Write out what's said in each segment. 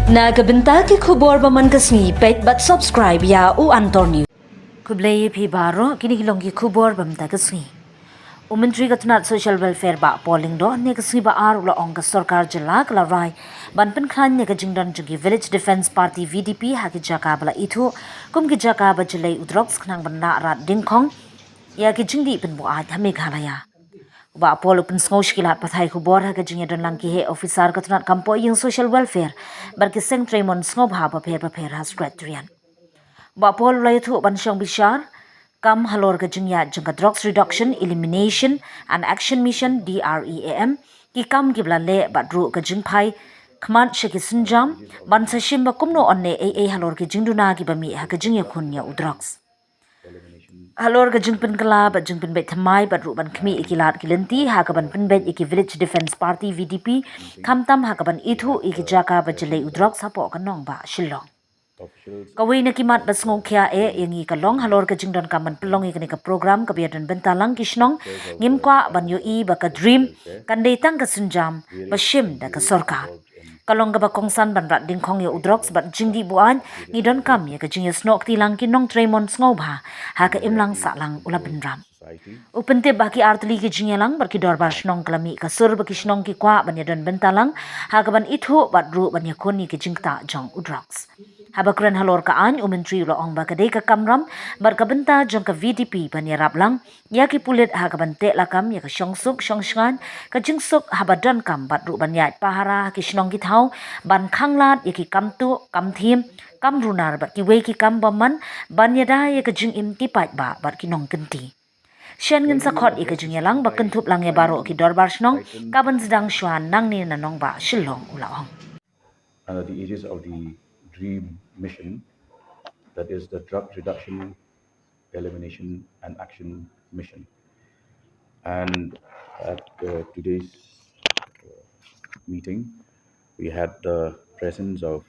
Nagabenta ki khubor baman kasni pet but subscribe ya u antor new. Kublai phi baro kini hilong ki khubor bamta kasni. Umentri katnat social welfare ba polling do ne kasni ba ar ula ong ka Sorkar jala kala rai ban pynkhlain ne ka jingdan jugi village defense party VDP ha ki jaka bala ithu kum ki jaka ba jalai udroks khnang ban na rat diengkhong ya ki jingdi pen bo a thame khalaya. Ba polo pun sngosh kilat pathai ku bor ha ka jingya don lang ki he officer katnat kampo yung social welfare bar ki seng tremon snob ha pa pher ha scrattrian. Ba pol lai thu ban shong bishar kam halor ka jingya jingka drugs reduction elimination and action mission DREAM ki kam ki blale ba dru ka jingphai khman sheki sunjam ban sashim ba kumno onne AA halor ki jingduna ki bami ha ka jingya khunya udrogs. Halor ka jingpin kala ba jingpin bet thamai ba ru ban khmi ikilat kilanti ha ka ban pin bet iki village defense party VDP khamtam ha ka ban ithu iki jaka ba jilei udrok sapo ka nong ba shillong kawai na kimat ba sngo khya e yangi ka long halor ka jingdon ka man pelong ikani ka program ka biadan bentalang kishnong ngimkwa ban yo I ba ka dream kan dei tang ka sunjam ba shim da ka Sorkar kalong ka ba kongsan ban rat diengkhong ya udroks bat jingdi buan ni don kam ya ka jingya snok ti lang kinong tremon sngo ba ha ka imlang sa lang ula benram upente baki artli ki jingya lang bar ki dorbar shnong klami ka sur ba ki shnong ki kwa ban ya don bentalang ha ka ban ithu bat ru ban ya khoni ki jingta jong udroks habakran halor ka an umentri lo ong ba ka dei ka kamram bar ka benta jong ka VDP ban ya rap lang ya ki pulit ha ka ban te lakam ya ka shongsuk shongshan ka jingsuk habadan kam bat ru ban ya pahara ki shnong ki thau ban khanglat ya ki kamtu kamthim kam runar bat ki we ki kam baman ban ya da ya ka jing im ti pat ba bat ki nong kenti Shen ngin sa khot ika jing yalang ba kentup lang ya baro ki dorbar shnong ka ban zidang shwan nang ni na nong ba shillong ula ong under the aegis of the DREAM mission, that is the Drug Reduction, Elimination and Action Mission. And at today's meeting, we had the presence of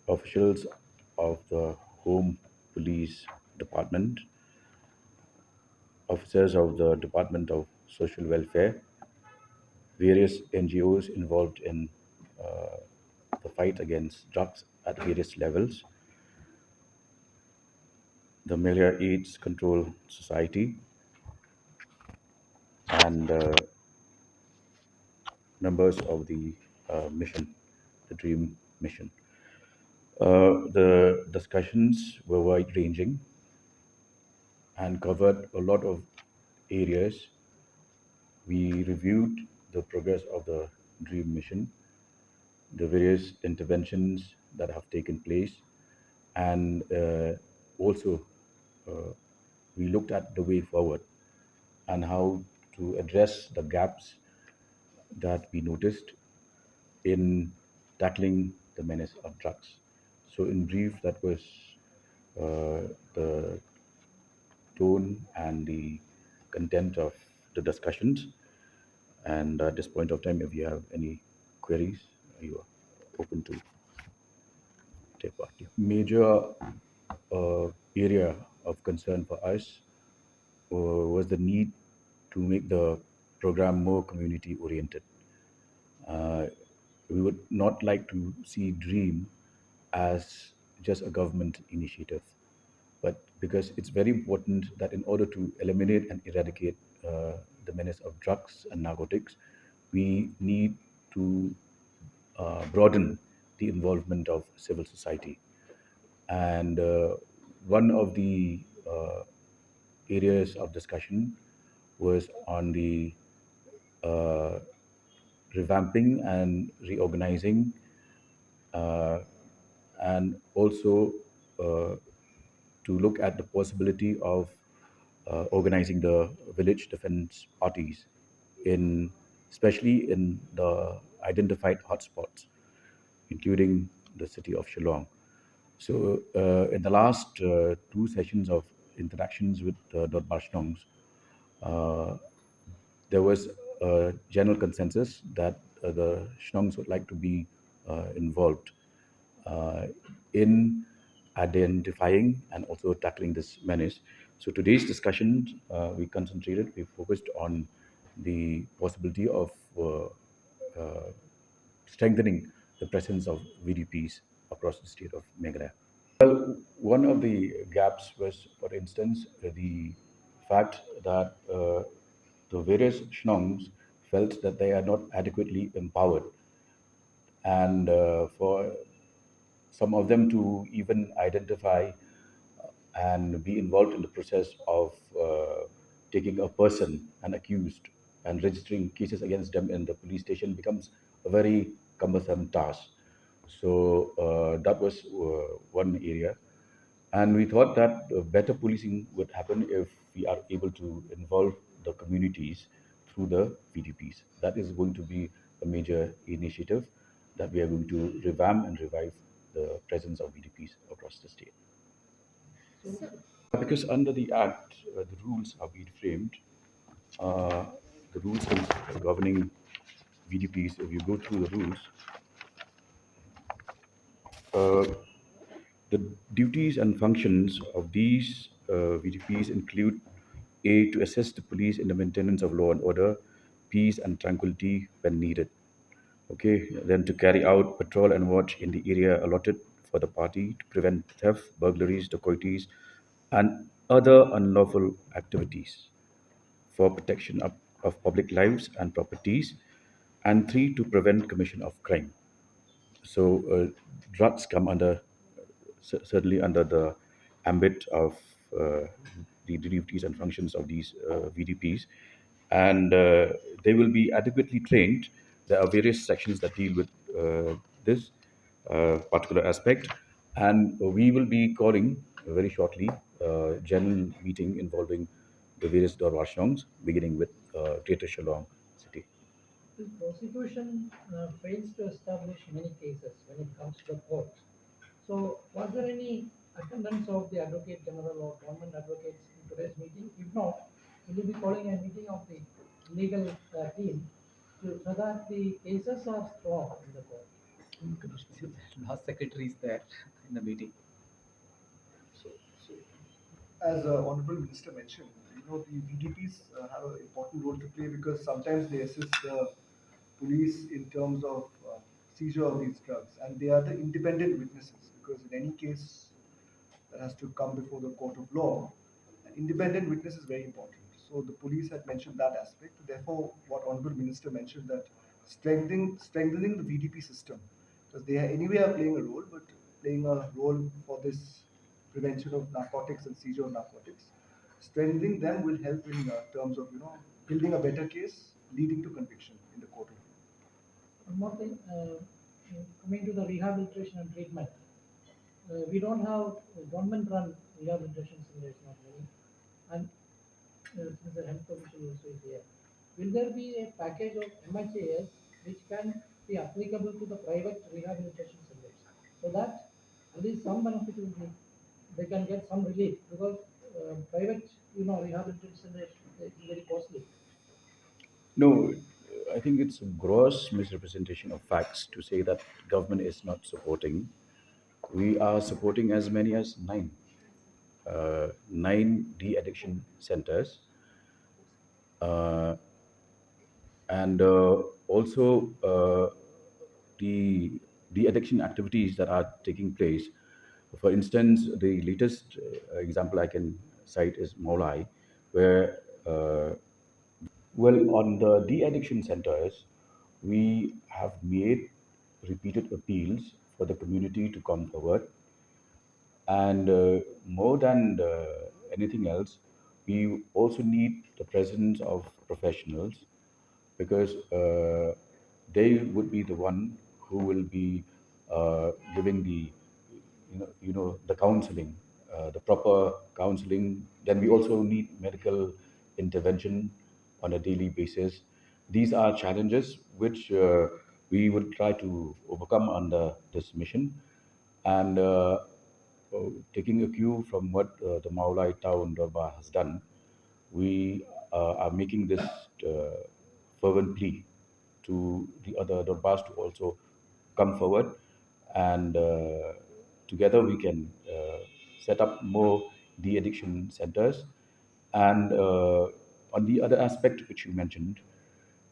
officials of the Home Police Department, officers of the Department of Social Welfare, various NGOs involved in the fight against drugs at various levels, the Malaria AIDS Control Society, and members of the mission, the DREAM mission. The discussions were wide ranging and covered a lot of areas. We reviewed the progress of the DREAM mission, the various interventions that have taken place, and also we looked at the way forward and how to address the gaps that we noticed in tackling the menace of drugs. So, in brief, that was the tone and the content of the discussions. And at this point of time, if you have any queries, you are open to take part. Major area of concern for us was the need to make the program more community oriented. We would not like to see DREAM as just a government initiative, but because it's very important that in order to eliminate and eradicate the menace of drugs and narcotics, we need to broaden the involvement of civil society. And one of the areas of discussion was on the uh, revamping and reorganizing, uh, and also uh, to look at the possibility of organizing the village defense parties in, especially in the identified hotspots, including the city of Shillong. So, in the last two sessions of interactions with Dot Barshnongs, uh, there was a general consensus that the Shnongs would like to be involved uh, in identifying and also tackling this menace. So today's discussion, we focused on the possibility of strengthening the presence of VDPs across the state of Meghalaya. Well, one of the gaps was, for instance, the fact that the various shnongs felt that they are not adequately empowered, and for some of them to even identify and be involved in the process of taking a person, an accused, and registering cases against them in the police station becomes a very cumbersome task. So that was one area. And we thought that better policing would happen if we are able to involve the communities through the VDPs. That is going to be a major initiative that we are going to revamp and revive the presence of VDPs across the state. Because under the Act, the rules are being framed. Uh, the rules governing VDPs, if you go through the rules, uh, the duties and functions of these VDPs include A, to assist the police in the maintenance of law and order, peace and tranquility when needed. Okay, then to carry out patrol and watch in the area allotted for the party to prevent theft, burglaries, dacoities, and other unlawful activities for protection of public lives and properties, and three, to prevent commission of crime. So drugs come under certainly under the ambit of the duties and functions of these VDPs, and they will be adequately trained. There are various sections that deal with this particular aspect, and we will be calling very shortly a general meeting involving the various Dorwashongs, beginning with Greater Shillong city. The prosecution fails to establish many cases when it comes to the court. So, was there any attendance of the Advocate General or government advocates in today's meeting? If not, will you be calling a meeting of the legal team so that the cases are strong in the court? Commissioner, the law secretary is there in the meeting. So, as Honorable Minister mentioned, the VDPs have an important role to play because sometimes they assist the police in terms of seizure of these drugs, and they are the independent witnesses because in any case that has to come before the court of law, an independent witness is very important. So the police had mentioned that aspect. Therefore, what Honorable Minister mentioned that strengthening the VDP system, because they are anyway are playing a role, but playing a role for this prevention of narcotics and seizure of narcotics. Strengthening them will help in terms of building a better case, leading to conviction in the court of law. One more thing, coming to the rehabilitation and treatment, we don't have government-run rehabilitation centers, not many, and since the health official also is here, will there be a package of MHAS which can be applicable to the private rehabilitation centers so that at least some benefit will be, they can get some relief because private, rehabilitation centers is very costly. No, I think it's a gross misrepresentation of facts to say that government is not supporting. We are supporting as many as nine de-addiction centers, uh, and also the de-addiction activities that are taking place. For instance, the latest example I can cite is Maulai, where well, on the de-addiction centers, we have made repeated appeals for the community to come forward, and more than anything else, we also need the presence of professionals because they would be the one who will be giving the the counseling, the proper counseling. Then we also need medical intervention on a daily basis. These are challenges which we will try to overcome under this mission, and taking a cue from what the Maulai town Durbar has done, we are making this fervent plea to the other Durbars to also come forward, and together we can set up more de-addiction centers. And on the other aspect which you mentioned,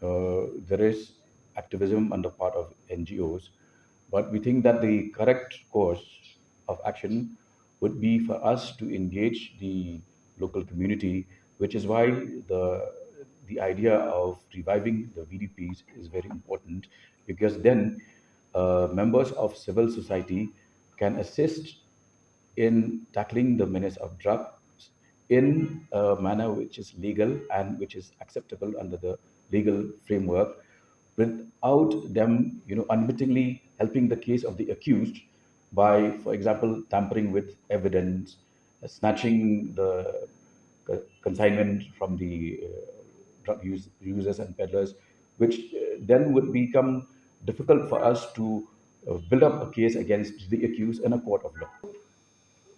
there is activism on the part of NGOs. But we think that the correct course of action would be for us to engage the local community, which is why the idea of reviving the VDPs is very important, because then members of civil society can assist in tackling the menace of drugs in a manner which is legal and which is acceptable under the legal framework, without them, unwittingly helping the case of the accused by, for example, tampering with evidence, snatching the consignment from the users and peddlers, which then would become difficult for us to build up a case against the accused in a court of law.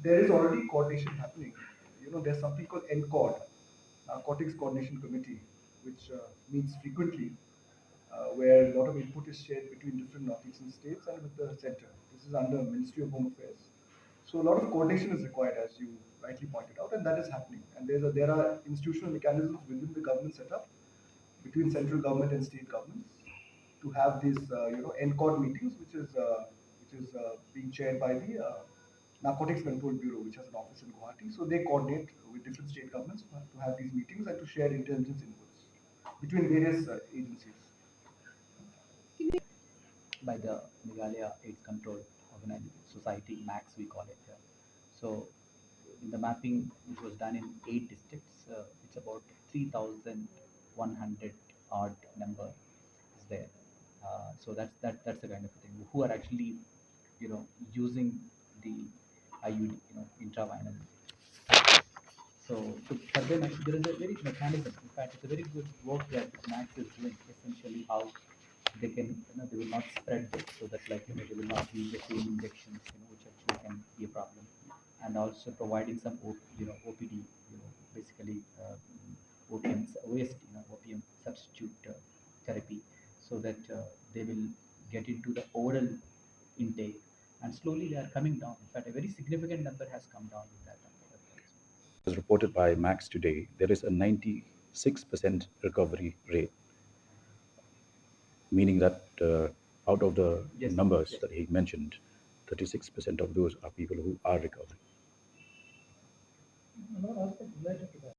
There is already coordination happening. There's something called NCORD, Narcotics Coordination Committee, which meets frequently, where a lot of input is shared between different northeastern states and with the center. This is under Ministry of Home Affairs. So a lot of coordination is required, as you rightly pointed out, and that is happening. And there are institutional mechanisms within the government setup between central government and state governments to have these NCORD meetings, which is being chaired by the Narcotics Control Bureau, which has an office in Guwahati. So they coordinate with different state governments to have these meetings and to share intelligence inputs between various agencies. by the Meghalaya AIDS Control Society, MAX we call it. So in the mapping which was done in 8 districts, it's about 3,100 odd number is there. So that's the kind of thing who are actually using the IUD, intravenous. So for them, actually, there is a very mechanism. In fact, it's a very good work that Max is doing. Essentially, how they can, they will not spread this, so that like they will not use the same injections, which actually can be a problem, and also providing some, OPD, basically opium waste, opium substitute therapy, so that they will get into the oral intake, and slowly they are coming down. In fact, a very significant number has come down with that number. As reported by Max today, there is a 96% recovery rate, meaning that out of the Yes, numbers yes. that he mentioned, 36% of those are people who are recovering. Another aspect related to